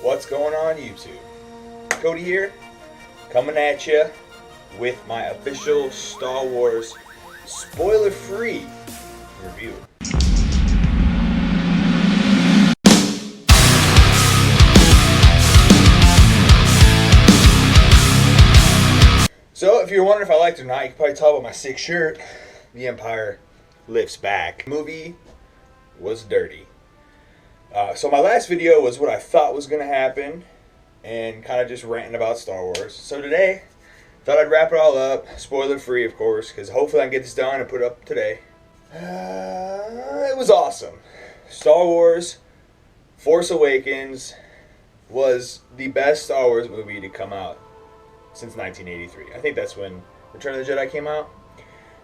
What's going on YouTube? Cody here, coming at you with my official Star Wars spoiler-free review. So if you're wondering if I liked it or not, you can probably tell by my sick shirt. The Empire lifts back. The movie was dirty. So my last video was what I thought was going to happen and kind of just ranting about Star Wars. So today, thought I'd wrap it all up, spoiler free of course, because hopefully I can get this done and put it up today. It was awesome. Star Wars Force Awakens was the best Star Wars movie to come out since 1983. I think that's when Return of the Jedi came out.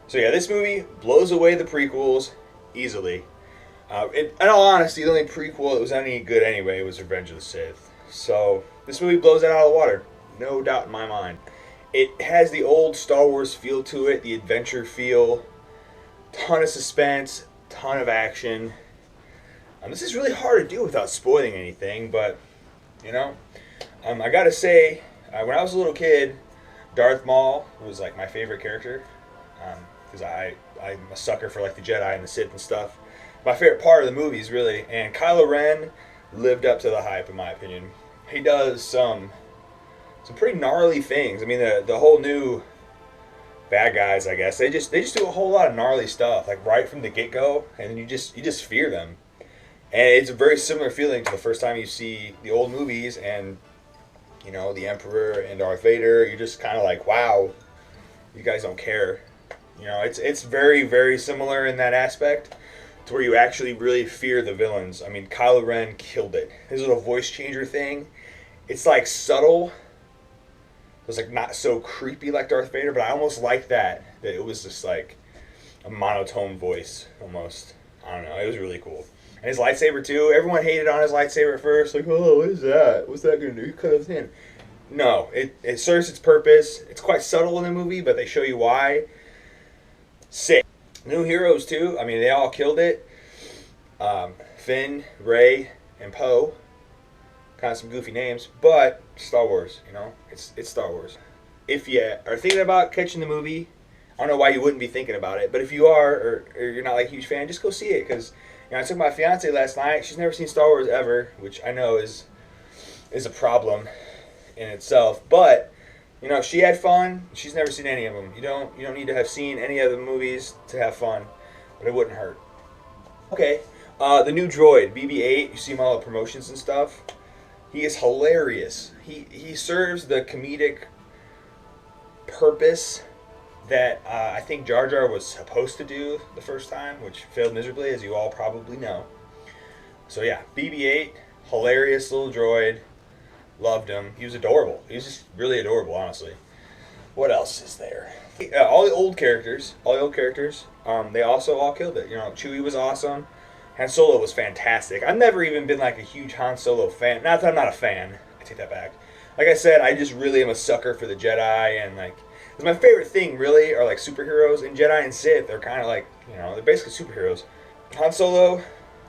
So yeah, this movie blows away the prequels easily. In all honesty, the only prequel that was any good anyway was Revenge of the Sith. So this movie blows that out of the water, no doubt in my mind. It has the old Star Wars feel to it, the adventure feel, ton of suspense, ton of action. This is really hard to do without spoiling anything, but you know, I gotta say, when I was a little kid, Darth Maul was like my favorite character, because I'm a sucker for like the Jedi and the Sith and stuff. My favorite part of the movies, really, and Kylo Ren lived up to the hype, in my opinion. He does some pretty gnarly things. I mean, the whole new bad guys, I guess, they just do a whole lot of gnarly stuff, like right from the get go, and you just fear them. And it's a very similar feeling to the first time you see the old movies, and you know, the Emperor and Darth Vader. You're just kind of like, wow, you guys don't care. You know, it's very, very similar in that aspect, to where you actually really fear the villains. I mean, Kylo Ren killed it. His little voice changer thing, it's like subtle. It was like not so creepy like Darth Vader, but I almost like that it was just like a monotone voice almost. I don't know, it was really cool. And his lightsaber too. Everyone hated on his lightsaber at first, like, oh, what is that? What's that gonna do? You cut his hand. No, it serves its purpose. It's quite subtle in the movie, but they show you why. Sick. New heroes too. I mean, they all killed it. Finn, Rey, and Poe. Kind of some goofy names, but Star Wars. You know, it's Star Wars. If you are thinking about catching the movie, I don't know why you wouldn't be thinking about it. But if you are, or you're not like a huge fan, just go see it. Because you know, I took my fiance last night. She's never seen Star Wars ever, which I know is a problem in itself. But you know, she had fun. She's never seen any of them. You don't need to have seen any of the movies to have fun, but it wouldn't hurt. Okay, the new droid BB-8. You see him all the promotions and stuff. He is hilarious. He serves the comedic purpose that I think Jar Jar was supposed to do the first time, which failed miserably, as you all probably know. So yeah, BB-8, hilarious little droid. Loved him. He was adorable. He was just really adorable, honestly. What else is there? All the old characters, they also all killed it. You know, Chewie was awesome. Han Solo was fantastic. I've never even been like a huge Han Solo fan. Not that I'm not a fan. I take that back. Like I said, I just really am a sucker for the Jedi, and like, because my favorite thing really are like superheroes, and Jedi and Sith, they're kind of like, you know, they're basically superheroes. Han Solo,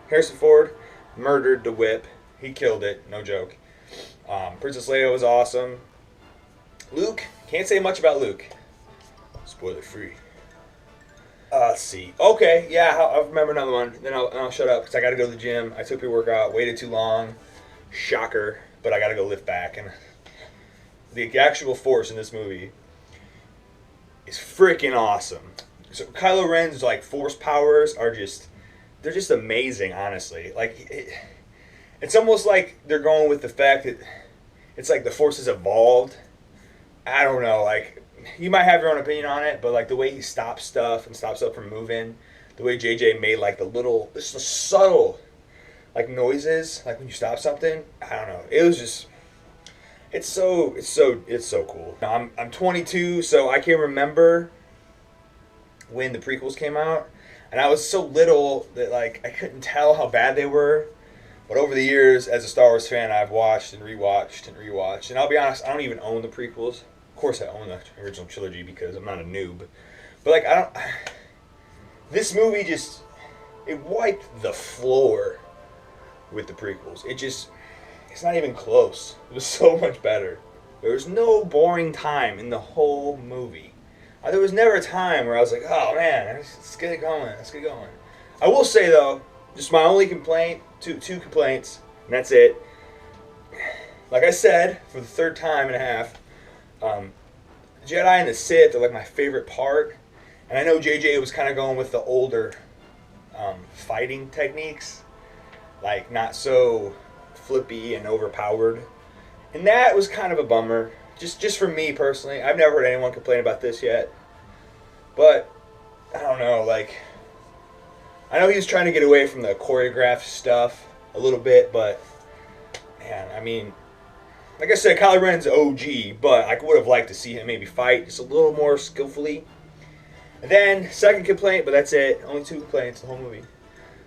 Harrison Ford, murdered the whip. He killed it, no joke. Princess Leia was awesome. Luke, can't say much about Luke. Spoiler free. Let's see. Okay, yeah, I'll remember another one. Then I'll shut up because I got to go to the gym. I took pre-workout, waited too long. Shocker, but I got to go lift back. And the actual Force in this movie is freaking awesome. So Kylo Ren's like Force powers are they're just amazing, honestly. Like it's almost like they're going with the fact that it's like the Force has evolved. I don't know, like, you might have your own opinion on it, but like the way he stops stuff and stops stuff from moving, the way JJ made like this is subtle like noises, like when you stop something. I don't know. It was just, it's so cool. Now, I'm 22, so I can remember when the prequels came out, and I was so little that like I couldn't tell how bad they were. But over the years, as a Star Wars fan, I've watched and rewatched and rewatched. And I'll be honest, I don't even own the prequels. Of course I own the original trilogy because I'm not a noob. But like, this movie it wiped the floor with the prequels. It's not even close. It was so much better. There was no boring time in the whole movie. There was never a time where I was like, oh man, let's get it going. Let's get going. I will say though, just my only complaint, two complaints, and that's it. Like I said, for the third time and a half, Jedi and the Sith are like my favorite part. And I know JJ was kind of going with the older fighting techniques, like not so flippy and overpowered. And that was kind of a bummer, just for me personally. I've never heard anyone complain about this yet. But, I don't know, like, I know he was trying to get away from the choreographed stuff a little bit, but, man, I mean, like I said, Kylo Ren's OG, but I would have liked to see him maybe fight just a little more skillfully. And then, second complaint, but that's it. Only two complaints the whole movie.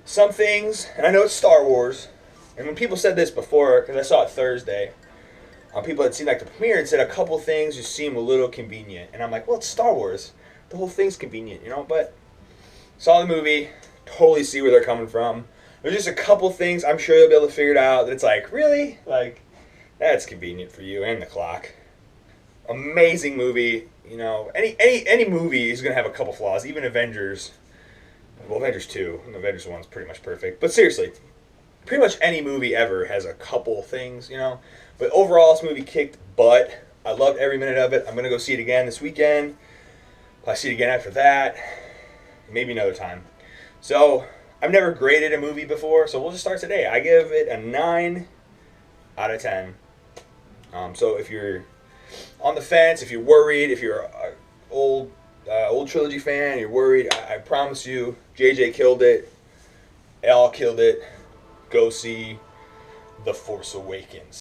Some things, and I know it's Star Wars, and when people said this before, because I saw it Thursday, people had seen like the premiere and said a couple things just seem a little convenient. And I'm like, well, it's Star Wars. The whole thing's convenient, you know? But saw the movie, totally see where they're coming from. There's just a couple things I'm sure they'll be able to figure it out that it's like, really? Like, that's convenient for you and the clock. Amazing movie. You know, any movie is going to have a couple flaws. Even Avengers. Well, Avengers 2. And Avengers 1 is pretty much perfect. But seriously, pretty much any movie ever has a couple things, you know. But overall, this movie kicked butt. I loved every minute of it. I'm going to go see it again this weekend. I'll see it again after that. Maybe another time. So, I've never graded a movie before, so we'll just start today. I give it a 9 out of 10. So if you're on the fence, if you're worried, if you're an old trilogy fan, you're worried, I promise you, JJ killed it. Al killed it. Go see The Force Awakens.